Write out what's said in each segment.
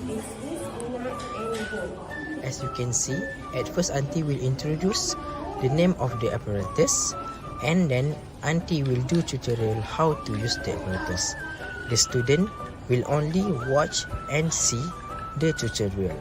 Is this owner any good? As you can see, at first Auntie will introduce the name of the apparatus, and then Auntie will do tutorial how to use the apparatus. The student will only watch and see the tutorial.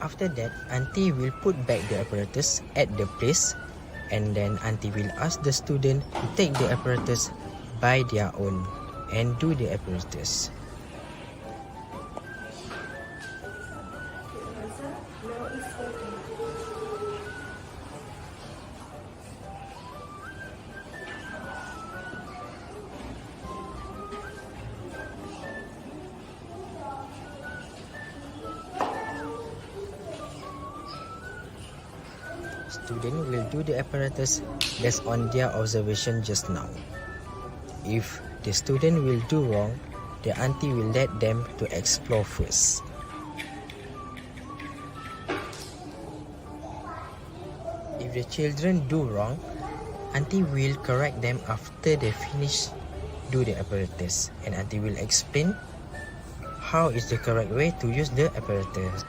After that, Auntie will put back the apparatus at the place, and then Auntie will ask the student to take the apparatus by their own and do the apparatus. Answer, now is working. Student will do the apparatus based on their observation just now. If the student will do wrong, the auntie will let them to explore first. If the children do wrong, auntie will correct them after they finish do the apparatus, and auntie will explain how is the correct way to use the apparatus.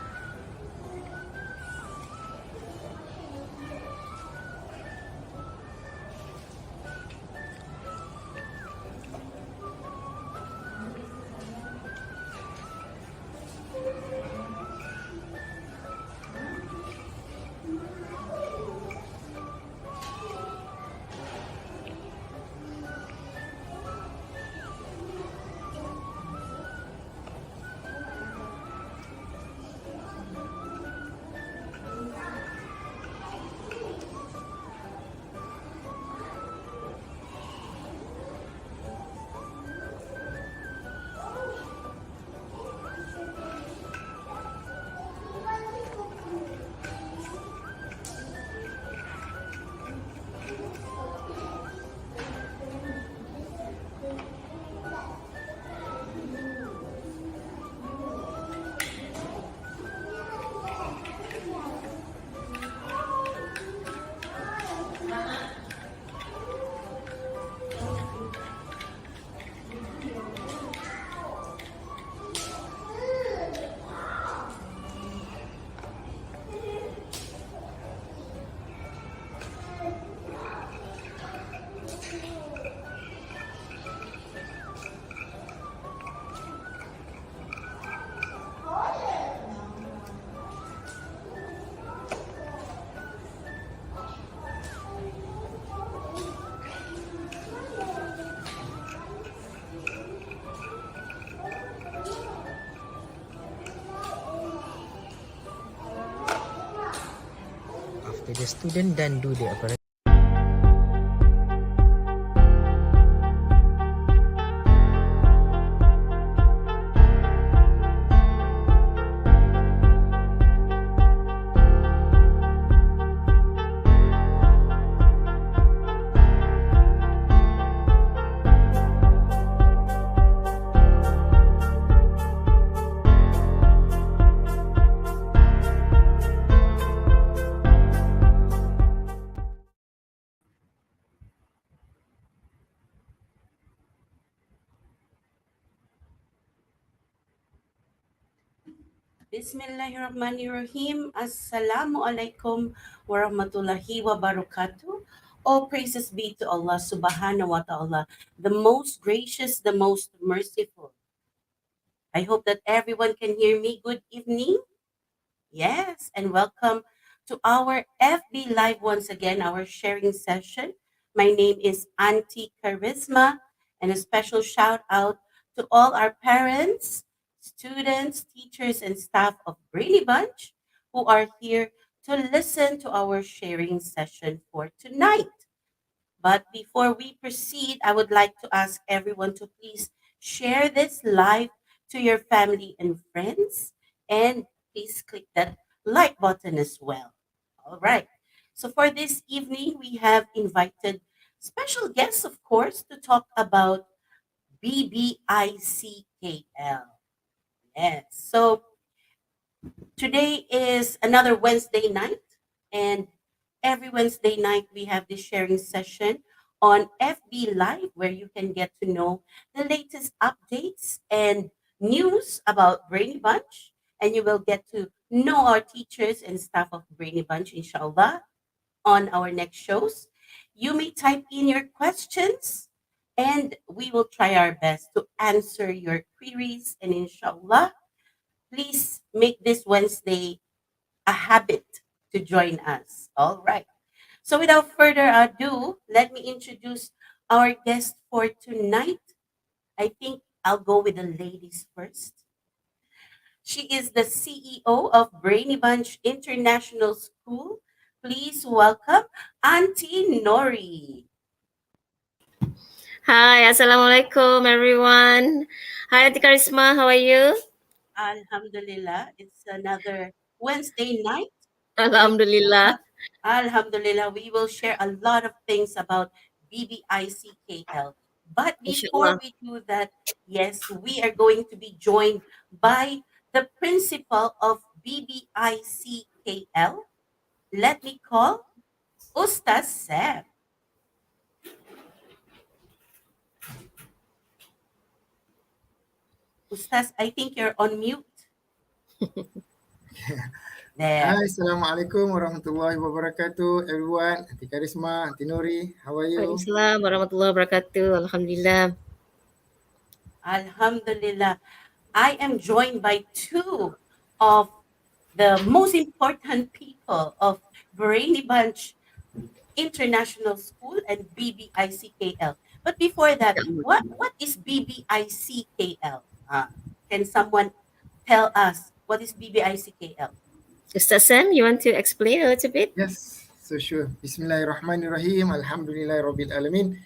After the student done do the apparatus, Bismillahirrahmanirrahim. Assalamualaikum warahmatullahi wabarakatuh. All praises be to Allah subhanahu wa ta'ala, the most gracious, the most merciful. I hope that everyone can hear me. Good evening. Yes, and welcome to our FB Live once again, our sharing session. My name is Auntie Charisma, and a special shout out to all our parents, students, teachers, and staff of Brainy Bunch who are here to listen to our sharing session for tonight. But before we proceed, I would like to ask everyone to please share this live to your family and friends. And please click that like button as well. All right. So for this evening, we have invited special guests, of course, to talk about BBICKL. Yes. So today is another Wednesday night, and every Wednesday night we have this sharing session on FB Live where you can get to know the latest updates and news about Brainy Bunch, and you will get to know our teachers and staff of Brainy Bunch, inshallah, on our next shows. You may type in your questions, and we will try our best to answer your queries, and inshallah, please make this Wednesday a habit to join us. All right. So, without further ado, let me introduce our guest for tonight. I think I'll go with the ladies first. She is the CEO of Brainy Bunch International School. Please welcome Auntie Nori. Hi, Assalamualaikum everyone. Hi, Auntie Karisma, how are you? Alhamdulillah, it's another Wednesday night. And Alhamdulillah. Alhamdulillah, we will share a lot of things about BBICKL. But before Inshallah. we do that, yes, we are going to be joined by the principal of BBICKL. Let me call Ustaz Seb. Ustaz, I think you're on mute. There. Hi, Assalamualaikum warahmatullahi wabarakatuh, everyone. Auntie Karisma, Auntie Nori, how are you? Waalaikumsalam warahmatullahi wabarakatuh. Alhamdulillah. Alhamdulillah. I am joined by two of the most important people of Brainy Bunch International School and BBICKL. But before that, Ya Allah. what is BBICKL? Can someone tell us what is BBICKL? Ustaz Sam, you want to explain a little bit? Yes, so sure. Bismillahirrahmanirrahim. Alhamdulillahirabbil alamin.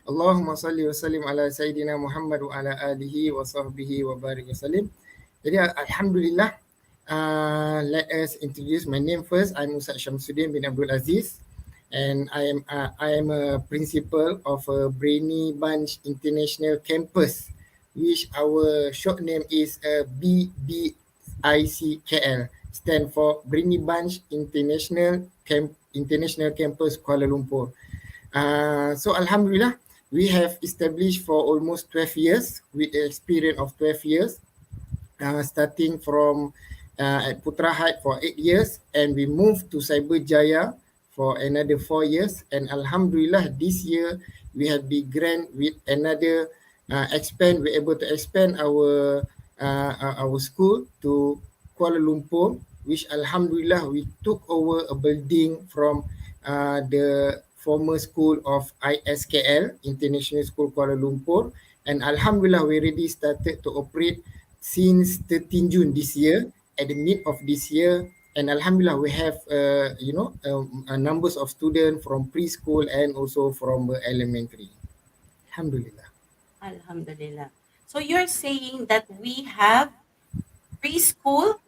Allahumma salli wa sallim ala Sayyidina Muhammad wa ala alihi wa sahbihi wa barik wa sallim. Jadi Alhamdulillah, let us introduce my name first. I'm Ustaz Syamsuddin bin Abdul Aziz, and I am a principal of a Brainy Bunch International Campus, which our short name is BBICKL, stand for Brainy Bunch International Campus Kuala Lumpur. So Alhamdulillah, we have established for almost 12 years with the experience of 12 years, starting from at Putra Height for 8 years, and we moved to Cyberjaya for another 4 years. And Alhamdulillah, this year we have been grant with another we're able to expand our school to Kuala Lumpur, which Alhamdulillah we took over a building from the former school of ISKL, International School Kuala Lumpur. And Alhamdulillah, we already started to operate since 13 June this year, at the mid of this year. And Alhamdulillah, we have, numbers of students from preschool and also from elementary. Alhamdulillah. Alhamdulillah. So you're saying that we have preschool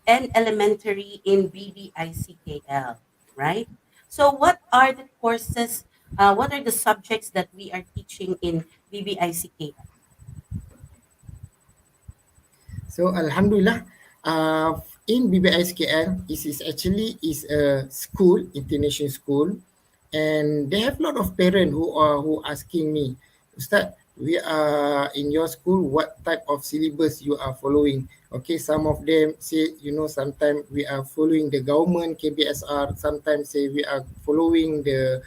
and elementary in BBICKL, right? So what are the courses, what are the subjects that we are teaching in BBICKL? So Alhamdulillah, in BBICKL, this is actually is a school, international school, and they have a lot of parents who asking me, Ustaz, we are in your school, what type of syllabus you are following? Okay, some of them say, sometimes we are following the government KBSR, sometimes say we are following the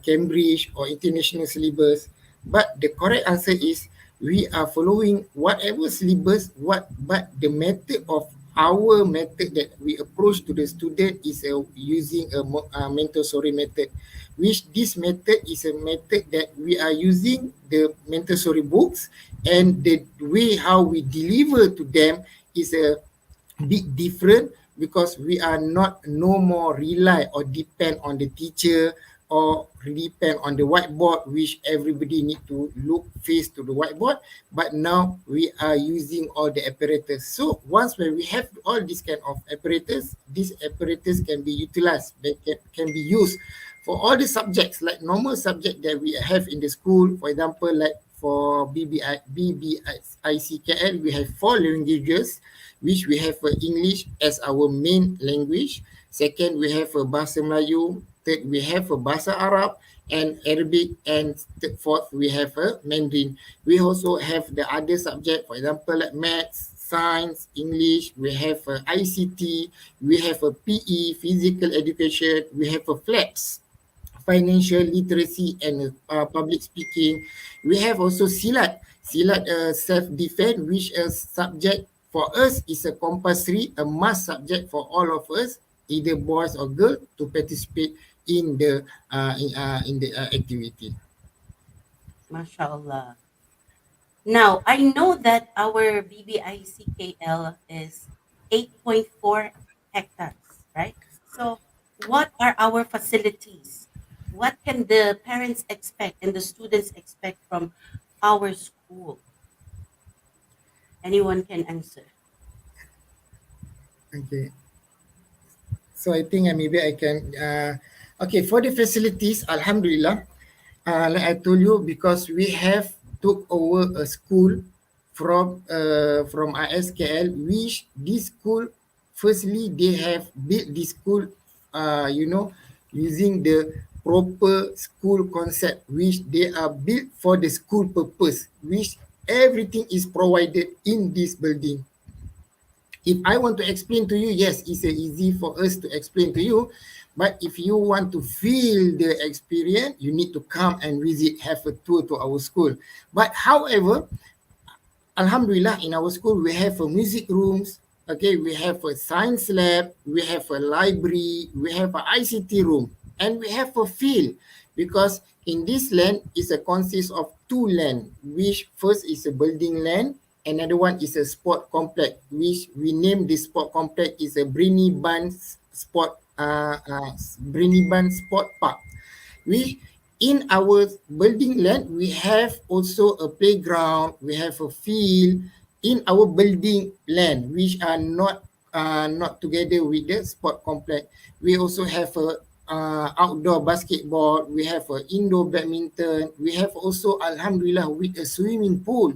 Cambridge or international syllabus. But the correct answer is we are following whatever syllabus, but the method of our method that we approach to the student is using a Montessori method, which this method is a method that we are using the Montessori books, and the way how we deliver to them is a bit different, because we are not no more rely or depend on the teacher or depend on the whiteboard, which everybody need to look face to the whiteboard. But now we are using all the apparatus. So once when we have all this kind of apparatus, this apparatus can be utilized, they can be used for all the subjects, like normal subject that we have in the school. For example, like for BBICKL, we have 4 languages, which we have English as our main language. Second, we have Bahasa Melayu. Third, we have Bahasa Arab and Arabic. And fourth, we have Mandarin. We also have the other subject, for example, like maths, science, English. We have ICT. We have PE, physical education. We have FLEX, financial literacy and public speaking. We have also silat self-defense, which a subject for us is a compulsory, a must subject for all of us, either boys or girls, to participate in the activity. MashaAllah. Now, I know that our BBICKL is 8.4 hectares, right? So, what are our facilities? What can the parents expect and the students expect from our school? Anyone can answer. Okay. So I think maybe I can. Okay, for the facilities, Alhamdulillah, like I told you, because we have took over a school from ISKL, which this school, firstly, they have built this school, using the proper school concept, which they are built for the school purpose, which everything is provided in this building. If I want to explain to you, yes, it's easy for us to explain to you. But if you want to feel the experience, you need to come and visit, have a tour to our school. But however, Alhamdulillah, in our school, we have a music rooms. Okay, we have a science lab, we have a library, we have an ICT room, and we have a field, because in this land is a consists of 2 land, which first is a building land, another one is a sport complex, which we name this sport complex is a Briniban Sport Park. We in our building land, we have also a playground, we have a field in our building land, which are not together with the sport complex. We also have a outdoor basketball, we have a indoor badminton, we have also, Alhamdulillah, with a swimming pool.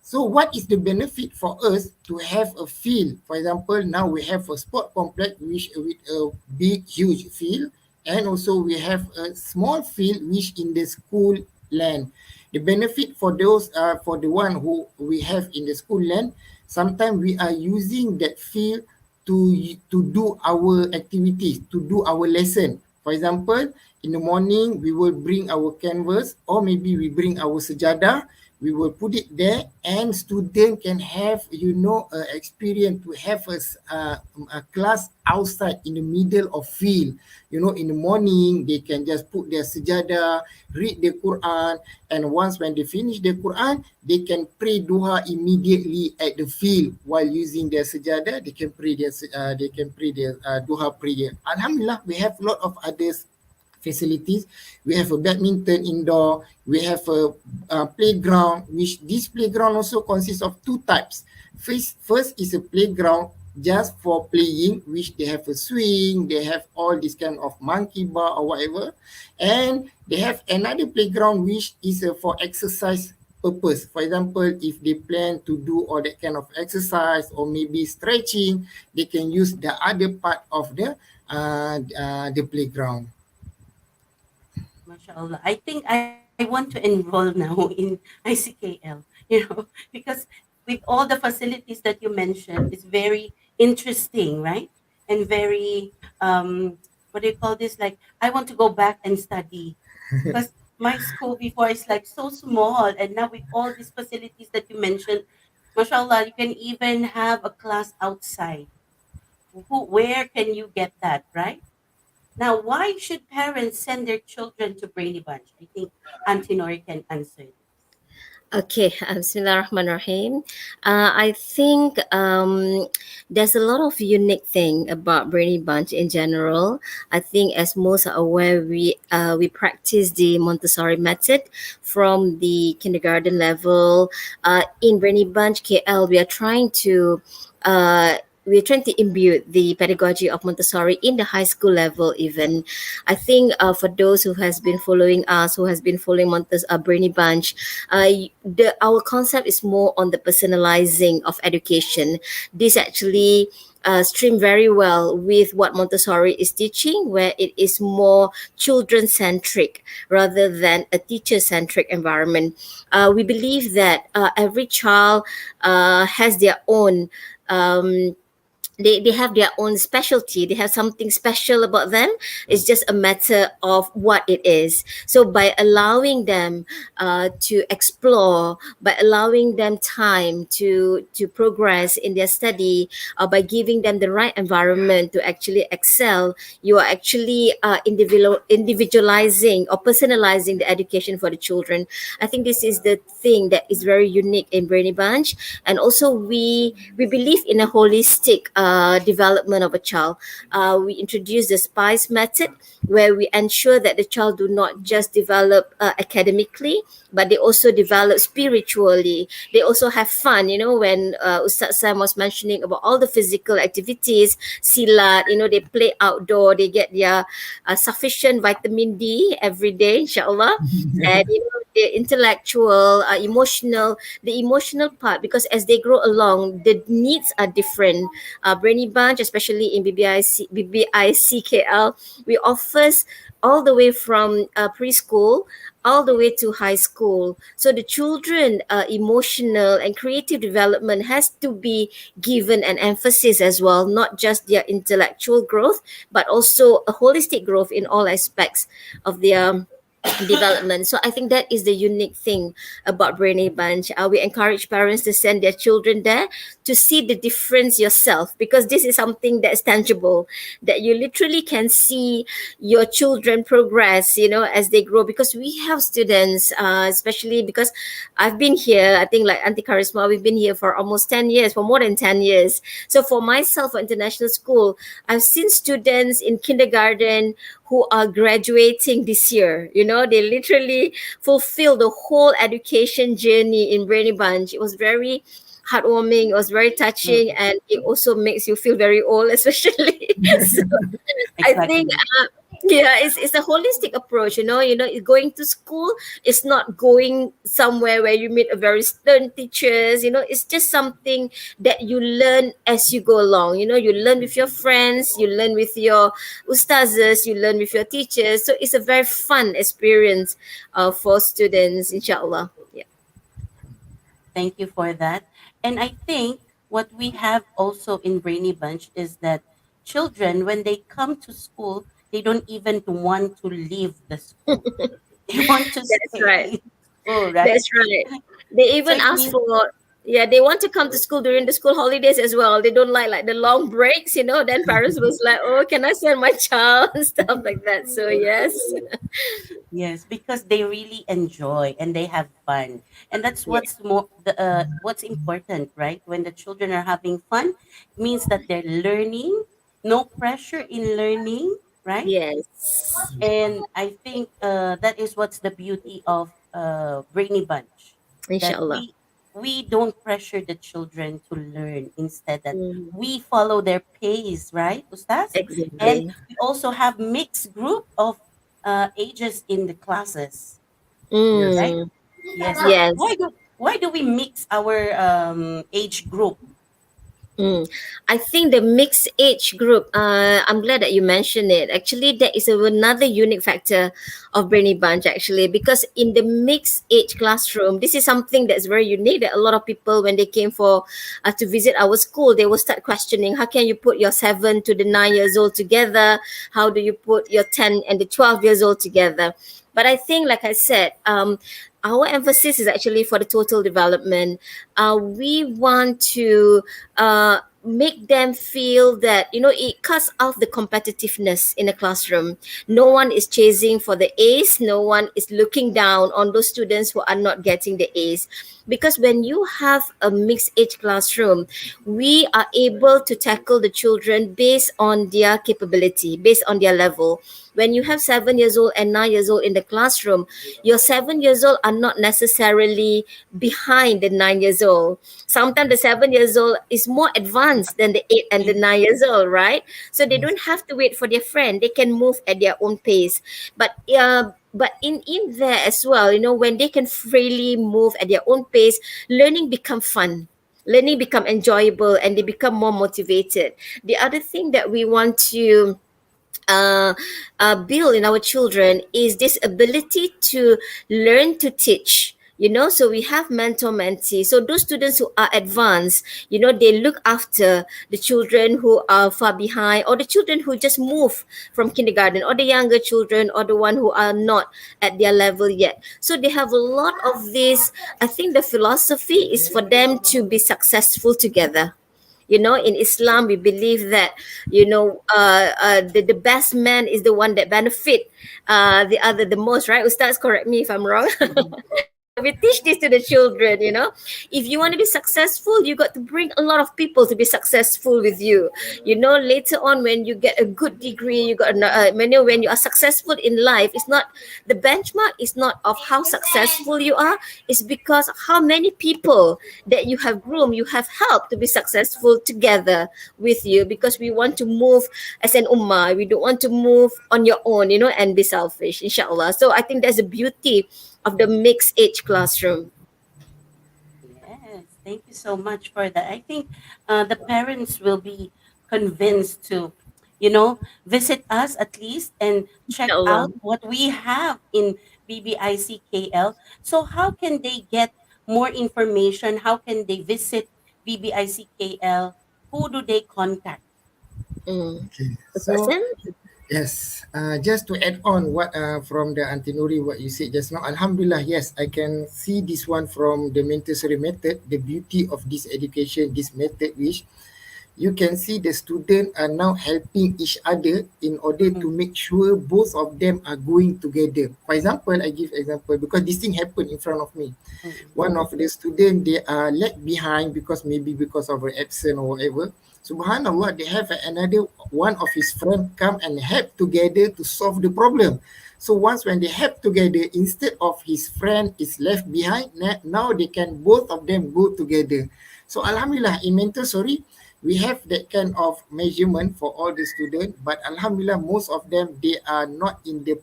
So what is the benefit for us to have a field? For example, now we have a sport complex which with a big, huge field, and also we have a small field which in the school land. The benefit for those for the one who we have in the school land, sometimes we are using that field to do our activities, to do our lesson. For example, in the morning we will bring our canvas, or maybe we bring our sejadah. We will put it there, and student can have, experience to have a class outside in the middle of field. In the morning, they can just put their sejadah, read the Quran, and once when they finish the Quran, they can pray duha immediately at the field while using their sejadah. They can pray their duha prayer. Alhamdulillah, we have a lot of others facilities. We have a badminton indoor, we have a playground, which this playground also consists of 2 types. First is a playground just for playing, which they have a swing, they have all this kind of monkey bar or whatever, and they have another playground which is for exercise purpose. For example, if they plan to do all that kind of exercise or maybe stretching, they can use the other part of the playground. MashaAllah. I think I want to enroll now in ICKL, because with all the facilities that you mentioned, it's very interesting, right? And very, what do you call this? Like, I want to go back and study because my school before is like so small, and now with all these facilities that you mentioned, mashallah, you can even have a class outside. Where can you get that, right? Now, why should parents send their children to Brainy Bunch? I think Auntie Nori can answer this. Okay, Bismillahirrahmanirrahim. I think there's a lot of unique thing about Brainy Bunch in general. I think, as most are aware, we practice the Montessori method from the kindergarten level. In Brainy Bunch KL, uh, we are trying to imbue the pedagogy of Montessori in the high school level. Even, I think, for those who has been following us, who has been following Brainy Bunch, our concept is more on the personalizing of education. This actually stream very well with what Montessori is teaching, where it is more children centric rather than a teacher centric environment. We believe that every child has their own. They have their own specialty. They have something special about them. It's just a matter of what it is. So by allowing them to explore, by allowing them time to progress in their study, by giving them the right environment to actually excel, you are actually individualizing or personalizing the education for the children. I think this is the thing that is very unique in Brainy Bunch. And also, we believe in a holistic development of a child. We introduce the SPICE method, where we ensure that the child do not just develop academically, but they also develop spiritually. They also have fun. When Ustaz Sam was mentioning about all the physical activities, silat, they play outdoor, they get their sufficient vitamin D every day, inshallah. And the intellectual, the emotional part, because as they grow along, the needs are different. Brainy Bunch, especially in BBICKL, we offers all the way from preschool all the way to high school. So the children emotional and creative development has to be given an emphasis as well, not just their intellectual growth, but also a holistic growth in all aspects of their development. So I think that is the unique thing about Brainy Bunch. We encourage parents to send their children there to see the difference yourself, because this is something that's tangible, that you literally can see your children progress, as they grow. Because we have students, especially because I've been here, I think, like Auntie Charisma, we've been here for almost 10 years, for more than 10 years. So for myself, for international school, I've seen students in kindergarten who are graduating this year. They literally fulfill the whole education journey in Brainy Bunch. It was very heartwarming. It was very touching, Mhm. and it also makes you feel very old, especially. So I think, Exactly. yeah, it's a holistic approach. Going to school is not going somewhere where you meet a very stern teachers. It's just something that you learn as you go along. You learn with your friends, you learn with your ustazas, you learn with your teachers. So it's a very fun experience for students, inshallah. Yeah. Thank you for that. And I think what we have also in Brainy Bunch is that children, when they come to school, they don't even want to leave the school. They want to That's stay right. in school, right? That's right. They So even it ask means for, yeah, they want to come to school during the school holidays as well. They don't like the long breaks. Then parents was like, oh, can I send my child and stuff like that. So yes. yes, because they really enjoy and they have fun. And that's Yeah. what's important, right? When the children are having fun, it means that they're learning, no pressure in learning, right? Yes. And I think that is what's the beauty of Brainy Bunch, that Inshallah. we don't pressure the children to learn. Instead, that Mm, we follow their pace, right, Ustaz? And exactly. we also have mixed group of ages in the classes, Yes. right? Mm, Yeah. So yes. why do we mix our age group? Mm. I think the mixed age group, I'm glad that you mentioned it. Actually, that is another unique factor of Brainy Bunch, actually, because in the mixed age classroom, this is something that's very unique that a lot of people, when they came for to visit our school, they will start questioning, how can you put your 7 to the 9 years old together? How do you put your 10 and the 12 years old together? But I think, like I said, our emphasis is actually for the total development. We want to make them feel that, it cuts off the competitiveness in the classroom. No one is chasing for the A's. No one is looking down on those students who are not getting the A's. Because when you have a mixed age classroom, we are able to tackle the children based on their capability, based on their level. When you have 7 years old and 9 years old in the classroom, your 7 years old are not necessarily behind the 9 years old. Sometimes the 7 years old is more advanced than the 8 and the 9 years old, right? So they don't have to wait for their friend. They can move at their own pace. But in there as well, when they can freely move at their own pace, learning become fun. Learning become enjoyable and they become more motivated. The other thing that we want to uh, build in our children is this ability to learn to teach. So we have mentor mentee. So those students who are advanced, they look after the children who are far behind, or the children who just move from kindergarten, or the younger children, or the one who are not at their level yet. So they have a lot of this. I think the philosophy is for them to be successful together. In Islam, we believe that, the best man is the one that benefit the other the most, right? Ustaz, correct me if I'm wrong. We teach this to the children. If you want to be successful, you got to bring a lot of people to be successful with you. Later on, when you get a good degree, when you are successful in life, it's not the benchmark is not of how successful you are. It's because how many people that you have groomed, you have helped to be successful together with you, because we want to move as an ummah. We don't want to move on your own, and be selfish, inshallah. So I think that's the beauty of the mixed age classroom. Yes, thank you so much for that. I think the parents will be convinced to, visit us at least and check Inshallah. out what we have in BBICKL. So, how can they get more information? How can they visit BBICKL? Who do they contact? Mm. Okay. So Ustazan? yes, just to add on what from the Antinori what you said just now. Alhamdulillah, yes, I can see this one from the Montessori method. The beauty of this education, this method, which you can see the students are now helping each other in order to make sure both of them are going together. For example, I give example because this thing happened in front of me. Mm, One of the students, they are left behind because maybe because of an absent or whatever. Subhanallah, they have another one of his friend come and help together to solve the problem. So once when they help together, instead of his friend is left behind, now they can both of them go together. So Alhamdulillah, in Montessori, we have that kind of measurement for all the students, but Alhamdulillah, most of them, they are not in the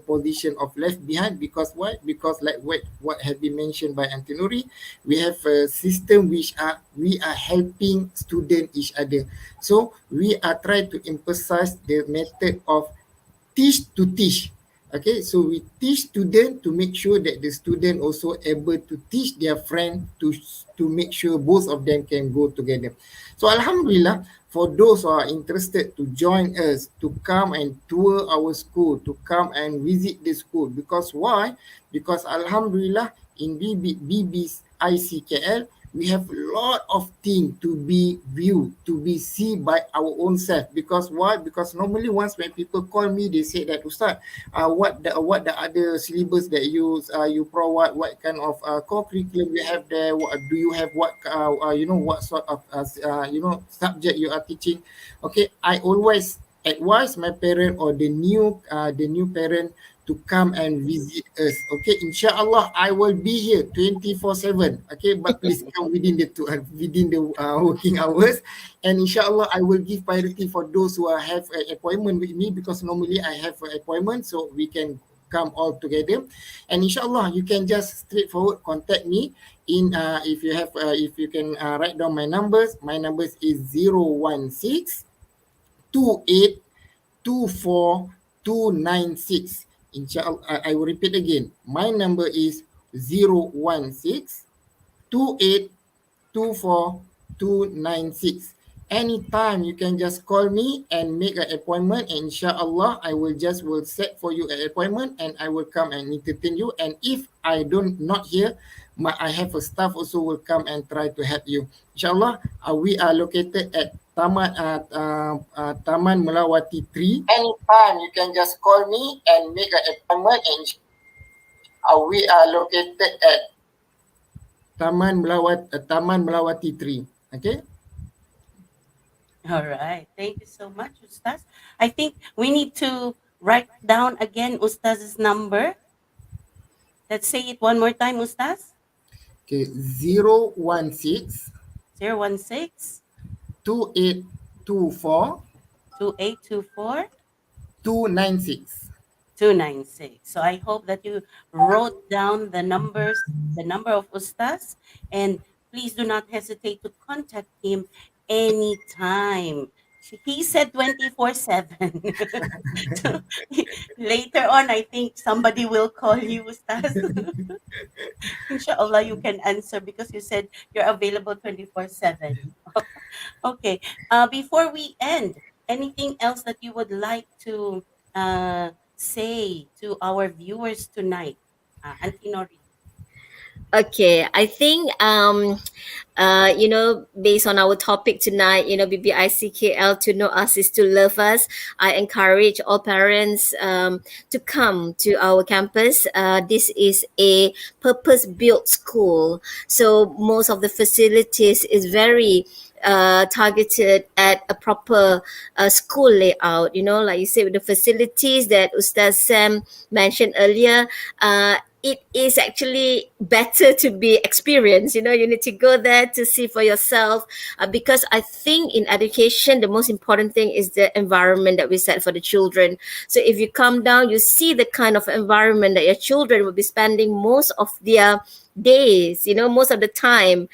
position of left behind. Because why? Because like what have been mentioned by Antinori, we have a system which we are helping student each other. So we are trying to emphasize the method of teach to teach. Okay, so we teach student to make sure that the student also able to teach their friend to make sure both of them can go together. So Alhamdulillah, for those who are interested to join us, to come and tour our school, to come and visit the school. Because why? Because Alhamdulillah, in BBICKL, we have a lot of things to be viewed, to be seen by our own self. Because why? Because normally once when people call me, they say that Ustaz, what the other syllabus that you provide, what kind of co-curriculum you have there? What, do you have what what sort of subject you are teaching? Okay, I always advise my parent or the new parent to come and visit us. Okay, inshallah, I will be here 24/7. Okay, but please come within the working hours, and inshallah, I will give priority for those who have an appointment with me, because normally I have an appointment, so we can come all together. And inshallah, you can just straightforward contact me in if you have if you can write down my numbers. My numbers is 016 28 24296. Inshallah, I will repeat again. My number is 016 28 24 296. Anytime you can just call me and make an appointment, and inshallah I will set for you an appointment, and I will come and entertain you. And if I don't not here, I have a staff also will come and try to help you. Inshallah, we are located at Taman Melawati 3. Anytime you can just call me and make an appointment, and we are located at Taman Melawati 3. Okay. All right. Thank you so much, Ustaz. I think we need to write down again Ustaz's number. Let's say it one more time, Ustaz. Okay, 016 016 2824 2824 296. 296. So I hope that you wrote down the number of Ustaz, and please do not hesitate to contact him anytime. He said 24/7. So, later on, I think somebody will call you, Ustaz. Inshallah, you can answer because you said you're available 24/7. Okay. Before we end, anything else that you would like to say to our viewers tonight, Auntie Nori? Okay, I think based on our topic tonight, BBICKL, to know us is to love us. I encourage all parents to come to our campus. This is a purpose-built school, so most of the facilities is very targeted at a proper school layout. Like you said, with the facilities that Ustaz Sam mentioned earlier, it is actually better to be experienced. You need to go there to see for yourself, because I think in education, the most important thing is the environment that we set for the children. So if you come down, you see the kind of environment that your children will be spending most of their days, most of the time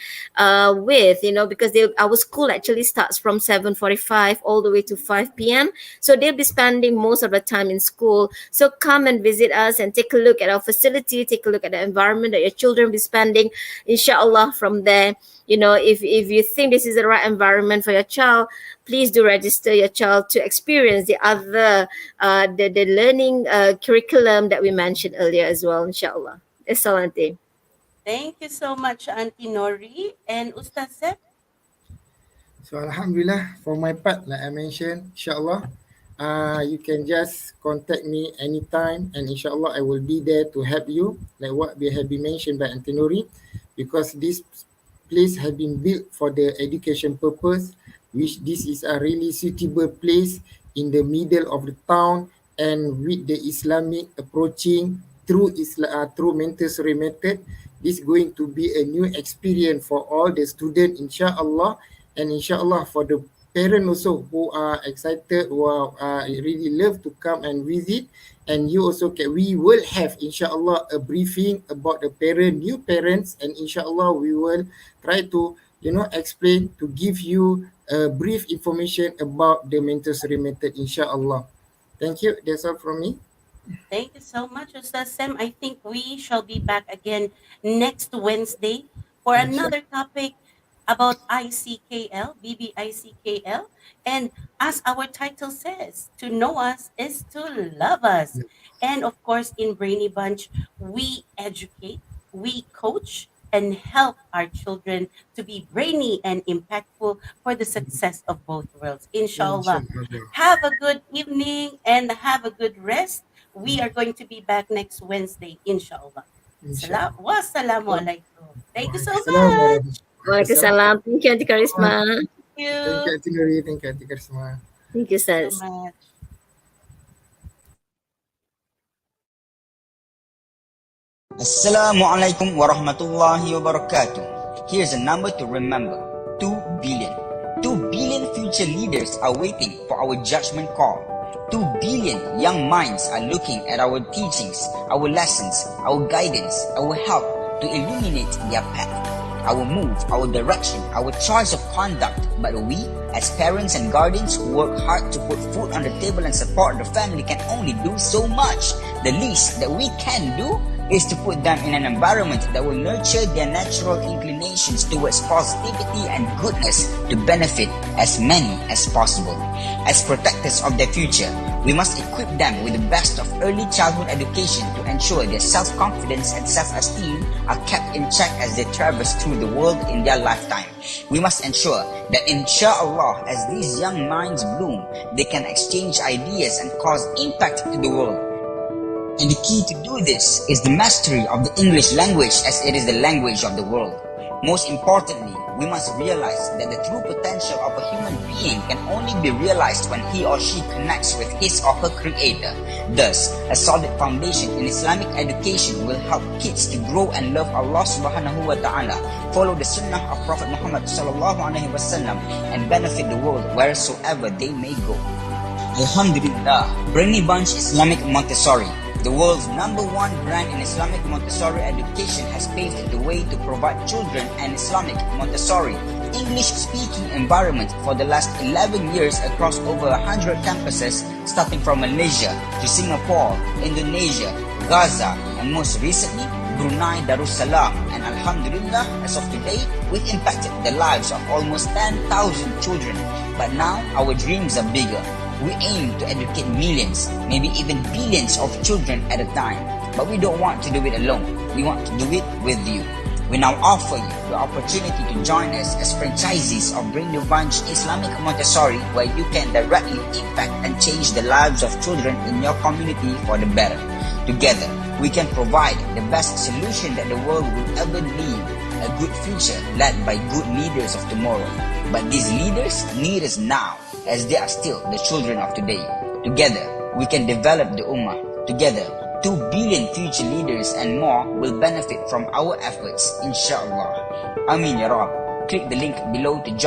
with, because our school actually starts from 7:45 all the way to 5 p.m. So they'll be spending most of the time in school. So come and visit us and take a look at our facility, take a look at the environment that your children will be spending. Inshallah, from there, if you think this is the right environment for your child, please do register your child to experience the other the learning curriculum that we mentioned earlier as well, inshallah. That's all, Auntie. Thank you so much, Auntie Nori. And Ustaz Sep? So Alhamdulillah, for my part, like I mentioned, inshallah, you can just contact me anytime, and inshallah I will be there to help you, like what we have been mentioned by Auntie Nori, because this place has been built for the education purpose, which this is a really suitable place in the middle of the town, and with the Islamic approaching through Montessori method. This is going to be a new experience for all the students, inshallah, and inshallah for the parents also who are excited, who are really love to come and visit. And you also we will have inshallah a briefing about the new parents, and inshallah we will try to explain, to give you a brief information about the Montessori method, inshallah. Thank you. That's all from me. Thank you so much, Ustaz Sam. I think we shall be back again next Wednesday for another topic about ICKL, BBICKL. And as our title says, to know us is to love us. And of course, in Brainy Bunch, we educate, we coach, and help our children to be brainy and impactful for the success of both worlds. Inshallah. Have a good evening and have a good rest. We are going to be back next Wednesday, inshallah. Wassalamualaikum. Thank you so much. Waalaikumsalam. Thank you, Auntie Karisma. Thank you. Thank you, Auntie Nuri. Thank you, Auntie Karisma. Thank you, so Saz. much. Assalamualaikum warahmatullahi wabarakatuh. Here's a number to remember. 2 billion. 2 billion future leaders are waiting for our judgment call. 2 billion young minds are looking at our teachings, our lessons, our guidance, our help to illuminate their path, our move, our direction, our choice of conduct. But we, as parents and guardians who work hard to put food on the table and support the family, can only do so much. The least that we can do is to put them in an environment that will nurture their natural inclinations towards positivity and goodness to benefit as many as possible. As protectors of their future, we must equip them with the best of early childhood education to ensure their self-confidence and self-esteem are kept in check as they traverse through the world in their lifetime. We must ensure that inshallah, as these young minds bloom, they can exchange ideas and cause impact to the world. And the key to do this is the mastery of the English language, as it is the language of the world. Most importantly, we must realize that the true potential of a human being can only be realized when he or she connects with his or her creator. Thus, a solid foundation in Islamic education will help kids to grow and love Allah subhanahu wa ta'ala, follow the sunnah of Prophet Muhammad sallallahu alaihi wasallam, and benefit the world wheresoever they may go. Alhamdulillah, Brainy Bunch Islamic Montessori, the world's #1 brand in Islamic Montessori education, has paved the way to provide children an Islamic Montessori English-speaking environment for the last 11 years across over 100 campuses, starting from Malaysia to Singapore, Indonesia, Gaza, and most recently, Brunei Darussalam. And Alhamdulillah, as of today, we've impacted the lives of almost 10,000 children. But now, our dreams are bigger. We aim to educate millions, maybe even billions of children at a time. But we don't want to do it alone. We want to do it with you. We now offer you the opportunity to join us as franchisees of Bring the Bunch Islamic Montessori, where you can directly impact and change the lives of children in your community for the better. Together, we can provide the best solution that the world will ever need, a good future led by good leaders of tomorrow. But these leaders need us now, as they are still the children of today. Together, we can develop the Ummah. Together, 2 billion future leaders and more will benefit from our efforts, inshallah. Amin ya Rab. Click the link below to join